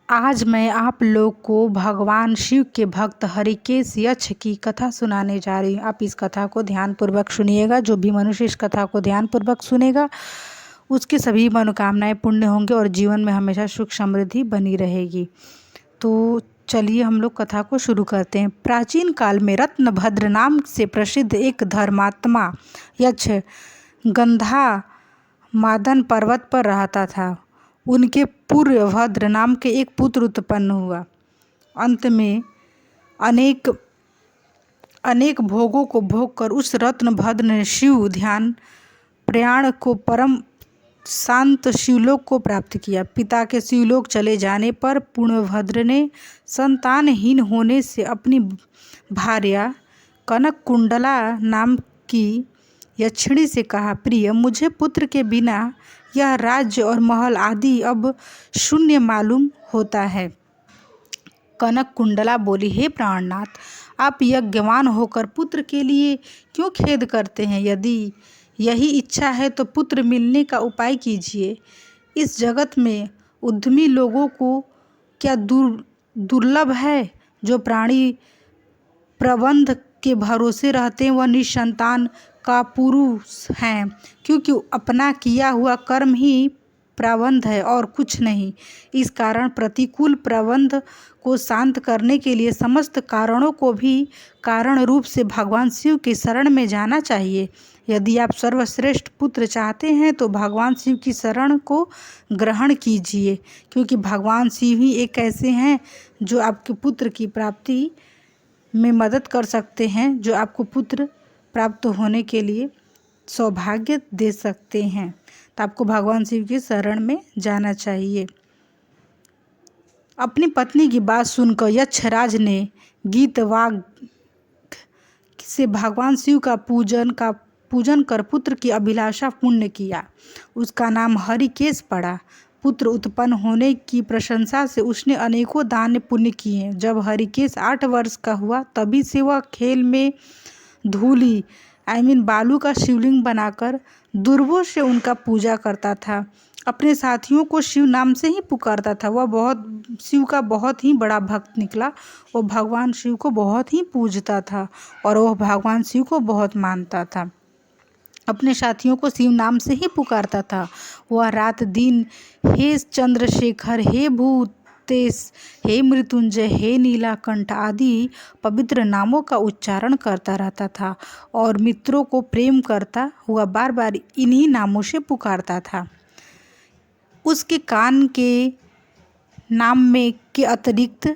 आज मैं आप लोग को भगवान शिव के भक्त हरिकेश यक्ष की कथा सुनाने जा रही हूँ। आप इस कथा को ध्यानपूर्वक सुनिएगा। जो भी मनुष्य इस कथा को ध्यानपूर्वक सुनेगा उसकी सभी मनोकामनाएं पूर्ण होंगे और जीवन में हमेशा सुख समृद्धि बनी रहेगी। तो चलिए हम लोग कथा को शुरू करते हैं। प्राचीन काल में रत्नभद्र नाम से प्रसिद्ध एक धर्मात्मा यक्ष गंधा मादन पर्वत पर रहता था। उनके पूर्वभद्र नाम के एक पुत्र उत्पन्न हुआ। अंत में अनेक भोगों को भोग कर उस रत्नभद्र ने शिव ध्यान प्रयाण को परम शांत शिवलोक को प्राप्त किया। पिता के शिवलोक चले जाने पर पूर्णभद्र ने संतानहीन होने से अपनी भार्या कनक कुंडला नाम की यक्षिणी से कहा, प्रिय, मुझे पुत्र के बिना यह राज्य और महल आदि अब शून्य मालूम होता है। कनक कुंडला बोली, हे प्राणनाथ, आप यज्ञवान होकर पुत्र के लिए क्यों खेद करते हैं? यदि यही इच्छा है तो पुत्र मिलने का उपाय कीजिए। इस जगत में उद्यमी लोगों को क्या दुर्लभ है। जो प्राणी प्रबंध के भरोसे रहते हैं वह निसंतान का पुरुष हैं, क्योंकि अपना किया हुआ कर्म ही प्रबंध है और कुछ नहीं। इस कारण प्रतिकूल प्रबंध को शांत करने के लिए समस्त कारणों को भी कारण रूप से भगवान शिव की शरण में जाना चाहिए। यदि आप सर्वश्रेष्ठ पुत्र चाहते हैं तो भगवान शिव की शरण को ग्रहण कीजिए, क्योंकि भगवान शिव ही एक ऐसे हैं जो आपके पुत्र की प्राप्ति में मदद कर सकते हैं, जो आपको पुत्र प्राप्त होने के लिए सौभाग्य दे सकते हैं। तो आपको भगवान शिव की शरण में जाना चाहिए। अपनी पत्नी की बात सुनकर यक्षराज ने गीत वाग से भगवान शिव का पूजन कर पुत्र की अभिलाषा पूर्ण किया। उसका नाम हरिकेश पड़ा। पुत्र उत्पन्न होने की प्रशंसा से उसने अनेकों दान पुण्य किए। जब हरिकेश 8 वर्ष का हुआ तभी से वह खेल में धूली बालू का शिवलिंग बनाकर दुर्वों से उनका पूजा करता था। अपने साथियों को शिव नाम से ही पुकारता था। वह शिव का बहुत ही बड़ा भक्त निकला। वह भगवान शिव को बहुत ही पूजता था और वह भगवान शिव को बहुत मानता था। अपने साथियों को शिव नाम से ही पुकारता था। वह रात दिन हे चंद्रशेखर, हे भूतेश, हे मृत्युंजय, हे नीलाकंठ आदि पवित्र नामों का उच्चारण करता रहता था और मित्रों को प्रेम करता हुआ बार बार इन्हीं नामों से पुकारता था। उसके कान के नाम में के अतिरिक्त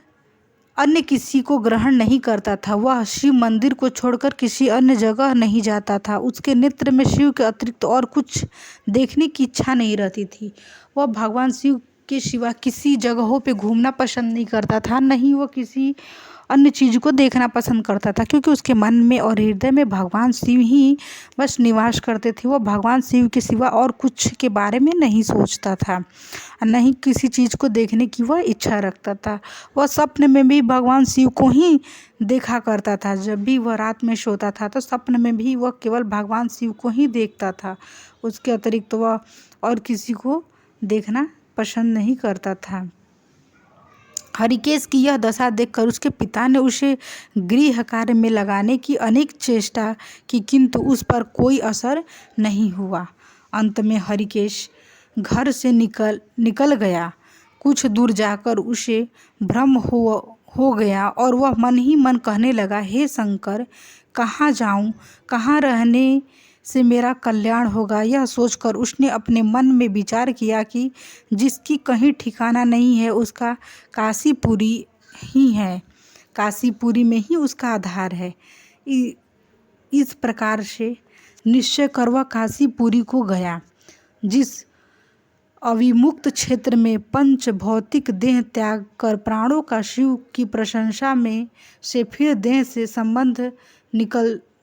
अन्य किसी को ग्रहण नहीं करता था। वह शिव मंदिर को छोड़कर किसी अन्य जगह नहीं जाता था। उसके नेत्र में शिव के अतिरिक्त और कुछ देखने की इच्छा नहीं रहती थी। वह भगवान शिव के सिवा किसी जगहों पे घूमना पसंद नहीं करता था, न ही वह किसी अन्य चीज़ को देखना पसंद करता था, क्योंकि उसके मन में और हृदय में भगवान शिव ही बस निवास करते थे। वह भगवान शिव के सिवा और कुछ के बारे में नहीं सोचता था, न ही किसी चीज़ को देखने की वह इच्छा रखता था। वह स्वप्न में भी भगवान शिव को ही देखा करता था। जब भी वह रात में सोता था तो स्वप्न में भी वह केवल भगवान शिव को ही देखता था। उसके अतिरिक्त वह और किसी को देखना पसंद नहीं करता था। हरिकेश की यह दशा देखकर उसके पिता ने उसे गृह कार्य में लगाने की अनेक चेष्टा की, किंतु उस पर कोई असर नहीं हुआ। अंत में हरिकेश घर से निकल गया। कुछ दूर जाकर उसे भ्रम हो गया और वह मन ही मन कहने लगा, हे शंकर, कहाँ जाऊँ, कहाँ रहने से मेरा कल्याण होगा। यह सोचकर उसने अपने मन में विचार किया कि जिसकी कहीं ठिकाना नहीं है उसका काशीपुरी ही है, काशीपुरी में ही उसका आधार है। इस प्रकार से निश्चय कर वह काशीपुरी को गया। जिस अविमुक्त क्षेत्र में पंच भौतिक देह त्याग कर प्राणों का शिव की प्रशंसा में से फिर देह से संबंध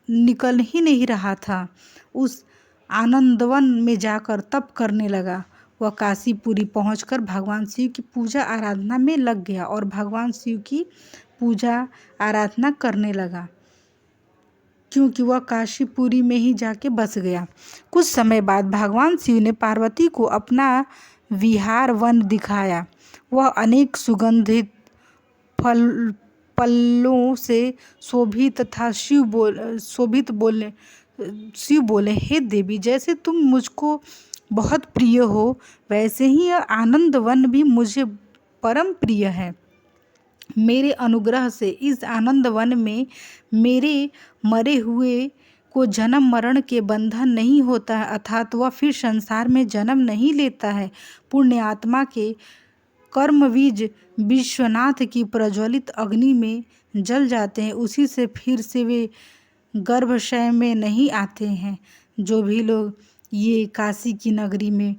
निकल ही नहीं रहा था, उस आनंदवन में जाकर तप करने लगा। वह काशीपुरी पहुंचकर भगवान शिव की पूजा आराधना में लग गया और भगवान शिव की पूजा आराधना करने लगा, क्योंकि वह काशीपुरी में ही जाके बस गया। कुछ समय बाद भगवान शिव ने पार्वती को अपना विहार वन दिखाया। वह अनेक सुगंधित पल्लों से शोभित तथा शिव बोले, हे देवी, जैसे तुम मुझको बहुत प्रिय हो, वैसे ही यह आनंद वन भी मुझे परम प्रिय है। मेरे अनुग्रह से इस आनंद वन में मेरे मरे हुए को जन्म मरण के बंधन नहीं होता है, अर्थात वह फिर संसार में जन्म नहीं लेता है। पुण्य आत्मा के कर्मबीज विश्वनाथ की प्रज्वलित अग्नि में जल जाते हैं, उसी से फिर से वे गर्भाशय में नहीं आते हैं। जो भी लोग ये काशी की नगरी में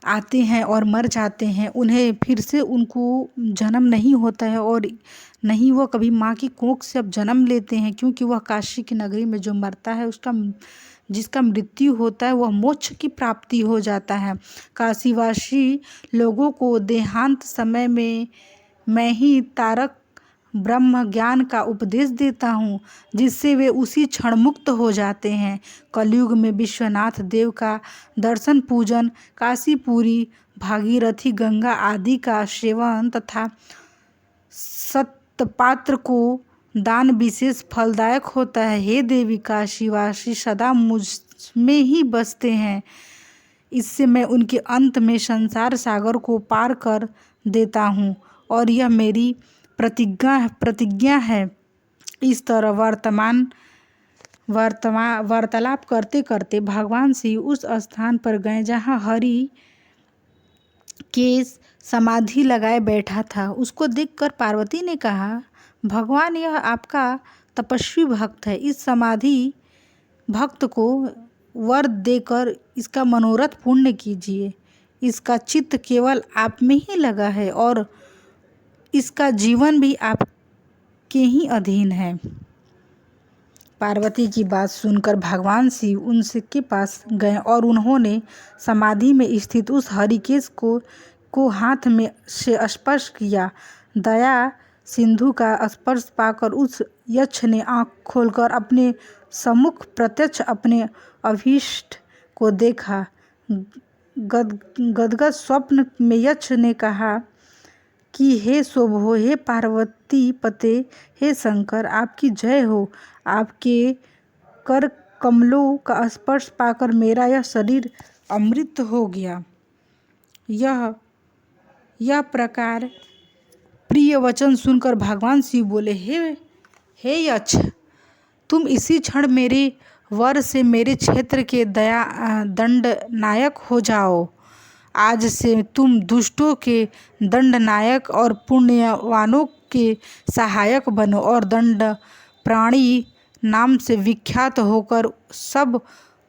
आते हैं और मर जाते हैं, उन्हें फिर से उनको जन्म नहीं होता है और नहीं वह कभी माँ की कोख से अब जन्म लेते हैं, क्योंकि वह काशी की नगरी में जो मरता है उसका जिसका मृत्यु होता है वह मोक्ष की प्राप्ति हो जाता है। काशीवासी लोगों को देहांत समय में मैं ही तारक ब्रह्म ज्ञान का उपदेश देता हूँ, जिससे वे उसी क्षण मुक्त हो जाते हैं। कलयुग में विश्वनाथ देव का दर्शन पूजन, काशीपुरी, भागीरथी गंगा आदि का सेवन तथा सत्पात्र को दान विशेष फलदायक होता है। हे देवी, काशीवासी सदा मुझ में ही बसते हैं, इससे मैं उनके अंत में संसार सागर को पार कर देता हूँ और यह मेरी प्रतिज्ञा है। इस तरह वार्तालाप करते करते भगवान शिव उस स्थान पर गए जहाँ हरि के समाधि लगाए बैठा था। उसको देखकर पार्वती ने कहा, भगवान, यह आपका तपस्वी भक्त है, इस समाधि भक्त को वर देकर इसका मनोरथ पूर्ण कीजिए। इसका चित्त केवल आप में ही लगा है और इसका जीवन भी आपके ही अधीन है। पार्वती की बात सुनकर भगवान शिव उनके पास गए और उन्होंने समाधि में स्थित उस हरिकेश को हाथ में से स्पर्श किया। दया सिंधु का स्पर्श पाकर उस यक्ष ने आँख खोलकर अपने सम्मुख प्रत्यक्ष अपने अभीष्ट को देखा। गदगद स्वप्न में यक्ष ने कहा कि हे शोभो, हे पार्वती पते, हे शंकर, आपकी जय हो। आपके कर कमलों का स्पर्श पाकर मेरा यह शरीर अमृत हो गया। यह प्रकार प्रिय वचन सुनकर भगवान शिव बोले, हे यक्ष, तुम इसी क्षण मेरे वर से मेरे क्षेत्र के दंड नायक हो जाओ। आज से तुम दुष्टों के दंड नायक और पुण्यवानों के सहायक बनो और दंड प्राणी नाम से विख्यात होकर सब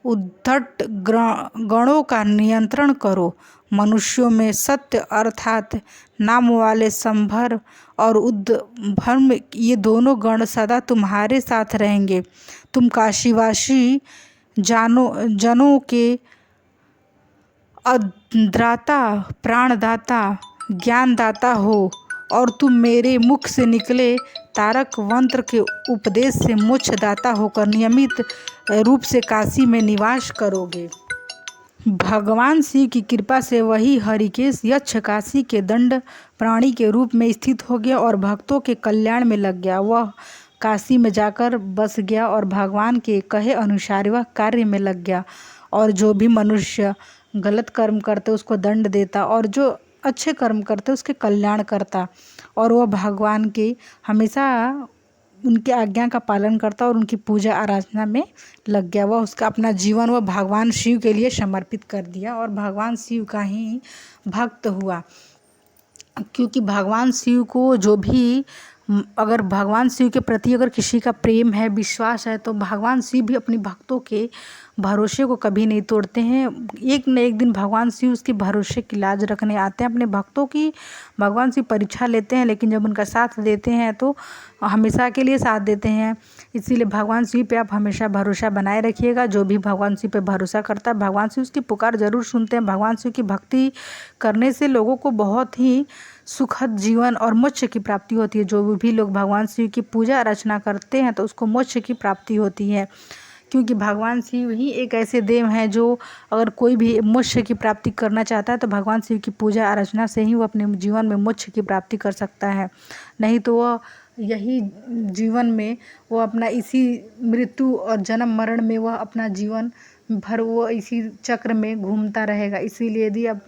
उद्धट गणों का नियंत्रण करो। मनुष्यों में सत्य अर्थात नाम वाले संभर और उद्धर्म, ये दोनों गण सदा तुम्हारे साथ रहेंगे। तुम काशीवासी जनों के अद्राता, प्राणदाता, ज्ञानदाता हो और तुम मेरे मुख से निकले तारक मंत्र के उपदेश से मोक्षदाता होकर नियमित रूप से काशी में निवास करोगे। भगवान शिव की कृपा से वही हरिकेश यक्ष काशी के दंड प्राणी के रूप में स्थित हो गया और भक्तों के कल्याण में लग गया। वह काशी में जाकर बस गया और भगवान के कहे अनुसार वह कार्य में लग गया और जो भी मनुष्य गलत कर्म करते उसको दंड देता और जो अच्छे कर्म करते उसके कल्याण करता और वह भगवान के हमेशा उनके आज्ञा का पालन करता और उनकी पूजा आराधना में लग गया। वह उसका अपना जीवन वह भगवान शिव के लिए समर्पित कर दिया और भगवान शिव का ही भक्त हुआ। क्योंकि भगवान शिव को जो भी अगर भगवान शिव के प्रति अगर किसी का प्रेम है, विश्वास है, तो भगवान शिव भी अपने भक्तों के भरोसे को कभी नहीं तोड़ते हैं। एक न एक दिन भगवान शिव उसके भरोसे की लाज रखने आते हैं। अपने भक्तों की भगवान शिव परीक्षा लेते हैं, लेकिन जब उनका साथ देते हैं तो हमेशा के लिए साथ देते हैं। इसीलिए भगवान शिव पे आप हमेशा भरोसा बनाए रखिएगा। जो भी भगवान शिव पे भरोसा करता है, भगवान शिव उसकी पुकार ज़रूर सुनते हैं। भगवान शिव की भक्ति करने से लोगों को बहुत ही सुखद जीवन और मोक्ष की प्राप्ति होती है। जो भी लोग भगवान शिव की पूजा अर्चना करते हैं तो उसको मोक्ष की प्राप्ति होती है। क्योंकि भगवान शिव ही एक ऐसे देव हैं जो अगर कोई भी मोक्ष की प्राप्ति करना चाहता है तो भगवान शिव की पूजा अर्चना से ही वो अपने जीवन में मोक्ष की प्राप्ति कर सकता है। नहीं तो वह यही जीवन में वो अपना इसी मृत्यु और जन्म मरण में वह अपना जीवन भर वो इसी चक्र में घूमता रहेगा। इसीलिए यदि आप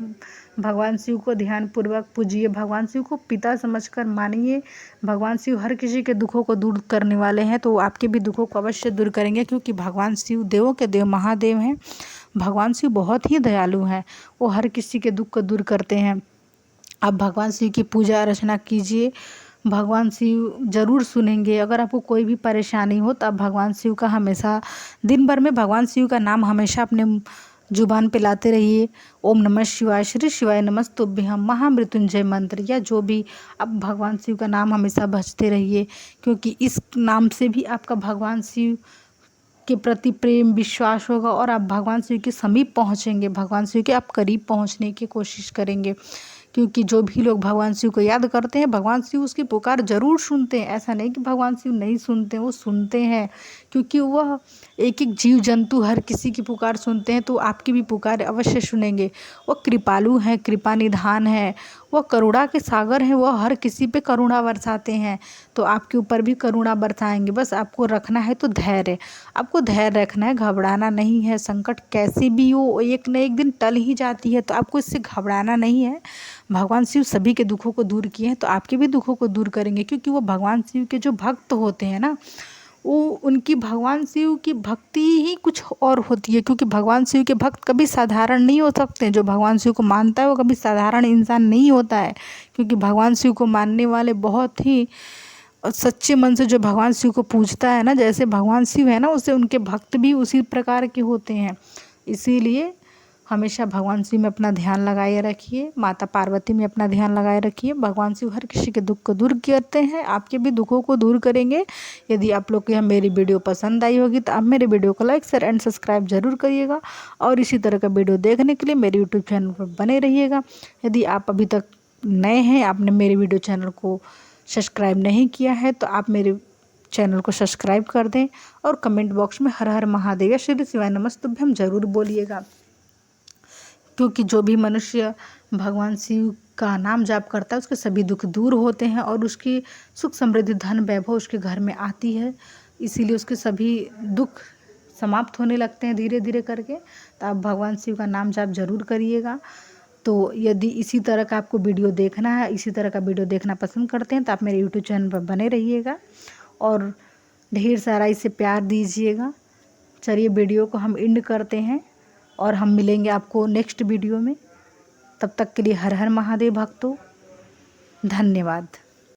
भगवान शिव को ध्यानपूर्वक पूजिए, भगवान शिव को पिता समझकर मानिए। भगवान शिव हर किसी के दुखों को दूर करने वाले हैं, तो आपके भी दुखों को अवश्य दूर करेंगे, क्योंकि भगवान शिव देवों के देव महादेव हैं। भगवान शिव बहुत ही दयालु हैं, वो हर किसी के दुख को दूर करते हैं। आप भगवान शिव की पूजा अर्चना कीजिए, भगवान शिव ज़रूर सुनेंगे। अगर आपको कोई भी परेशानी हो तो आप भगवान शिव का हमेशा दिन भर में भगवान शिव का नाम हमेशा अपने जुबान पे लाते रहिए। ओम नमः शिवाय, श्री शिवाय नमस्तुभ्यं, महामृत्युंजय मंत्र या जो भी आप भगवान शिव का नाम हमेशा भजते रहिए, क्योंकि इस नाम से भी आपका भगवान शिव के प्रति प्रेम विश्वास होगा और आप भगवान शिव के समीप पहुँचेंगे, भगवान शिव के आप करीब पहुँचने की कोशिश करेंगे। क्योंकि जो भी लोग भगवान शिव को याद करते हैं, भगवान शिव उसकी पुकार ज़रूर सुनते हैं। ऐसा नहीं कि भगवान शिव नहीं सुनते, वो सुनते हैं, क्योंकि वह एक एक जीव जंतु हर किसी की पुकार सुनते हैं, तो आपकी भी पुकार अवश्य सुनेंगे। वो कृपालु हैं, कृपा निधान है, वह करुणा के सागर हैं, वह हर किसी पे करुणा बरसाते हैं, तो आपके ऊपर भी करुणा बरसाएंगे। बस आपको रखना है तो धैर्य, आपको धैर्य रखना है, घबराना नहीं है। संकट कैसे भी हो एक न एक दिन टल ही जाती है, तो आपको इससे घबराना नहीं है। भगवान शिव सभी के दुखों को दूर किए हैं, तो आपके भी दुखों को दूर करेंगे, क्योंकि वो भगवान शिव के जो भक्त होते हैं ना, वो उनकी भगवान शिव की भक्ति ही कुछ और होती है। क्योंकि भगवान शिव के भक्त कभी साधारण नहीं हो सकते। जो भगवान शिव को मानता है वो कभी साधारण इंसान नहीं होता है, क्योंकि भगवान शिव को मानने वाले बहुत ही सच्चे मन से जो भगवान शिव को पूजता है ना, जैसे भगवान शिव है ना, उससे उनके भक्त भी उसी प्रकार के होते हैं। इसीलिए हमेशा भगवान शिव में अपना ध्यान लगाए रखिए, माता पार्वती में अपना ध्यान लगाए रखिए। भगवान शिव हर किसी के दुख को दूर करते हैं, आपके भी दुखों को दूर करेंगे। यदि आप लोग को यह मेरी वीडियो पसंद आई होगी तो आप मेरे वीडियो को लाइक शेयर एंड सब्सक्राइब जरूर करिएगा, और इसी तरह का वीडियो देखने के लिए मेरे यूट्यूब चैनल पर बने रहिएगा। यदि आप अभी तक नए हैं, आपने मेरे वीडियो चैनल को सब्सक्राइब नहीं किया है, तो आप मेरे चैनल को सब्सक्राइब कर दें, और कमेंट बॉक्स में हर हर महादेव या श्री शिवाय नमस्तुभ्यं जरूर बोलिएगा। क्योंकि जो भी मनुष्य भगवान शिव का नाम जाप करता है उसके सभी दुख दूर होते हैं, और उसकी सुख समृद्धि धन वैभव उसके घर में आती है। इसीलिए उसके सभी दुख समाप्त होने लगते हैं धीरे धीरे करके। तो आप भगवान शिव का नाम जाप जरूर करिएगा। तो यदि इसी तरह का आपको वीडियो देखना है, इसी तरह का वीडियो देखना पसंद करते हैं, तो आप मेरे यूट्यूब चैनल पर बने रहिएगा और ढेर सारा इसे प्यार दीजिएगा। चलिए वीडियो को हम एंड करते हैं, और हम मिलेंगे आपको नेक्स्ट वीडियो में। तब तक के लिए हर हर महादेव भक्तों, धन्यवाद।